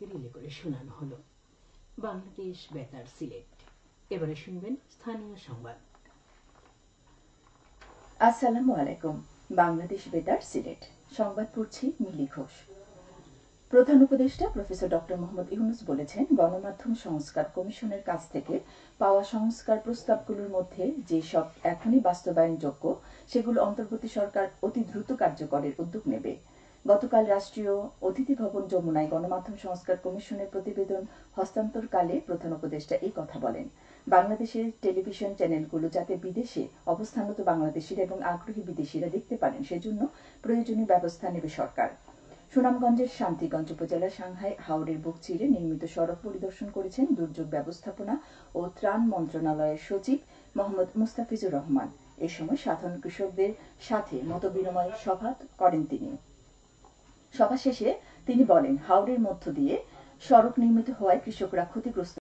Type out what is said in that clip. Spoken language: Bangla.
রিলে করে শোনানো হলো। বাংলাদেশ বেতার সিলেট। এবারে শুনবেন স্থানীয় সংবাদ। আসসালামু আলাইকুম। বাংলাদেশ বেতার সিলেট সংবাদ পড়ছি মিলি ঘোষ। প্রধান উপদেষ্টা প্রফেসর ডক্টর মোহাম্মদ ইউনূস বলেছেন, গণমাধ্যম সংস্কার কমিশনের কাছ থেকে পাওয়া সংস্কার প্রস্তাবগুলোর মধ্যে যেসব এখনই বাস্তবায়নযোগ্য সেগুলো অন্তর্বর্তী সরকার অতি দ্রুত কার্যকরের উদ্যোগ নেবে। গতকাল রাষ্ট্রীয় অতিথি ভবন যমুনায় গণমাধ্যম সংস্কার কমিশনের প্রতিবেদন হস্তান্তরকালে প্রধান উপদেষ্টা এই কথা বলেন। বাংলাদেশের টেলিভিশন চ্যানেলগুলো যাতে বিদেশে অবস্থানরত বাংলাদেশিরা এবং আগ্রহী বিদেশিরা দেখতে পারেন সেজন্য প্রয়োজনীয় ব্যবস্থা নেবে সরকার। সুনামগঞ্জের শান্তিগঞ্জ উপজেলার সাংহাই হাওরের বুক চিরে নির্মিত সড়ক পরিদর্শন করেছেন দুর্যোগ ব্যবস্থাপনা ও ত্রাণ মন্ত্রণালয়ের সচিব মোহাম্মদ মুস্তাফিজুর রহমান। এ সময় সাধারণ কৃষকদের সাথে মতবিনিময় সভা করেন তিনি। সভা শেষে তিনি বলেন, হাওরের মধ্য দিয়ে সড়ক নির্মিত হওয়ায় কৃষকরা ক্ষতিগ্রস্ত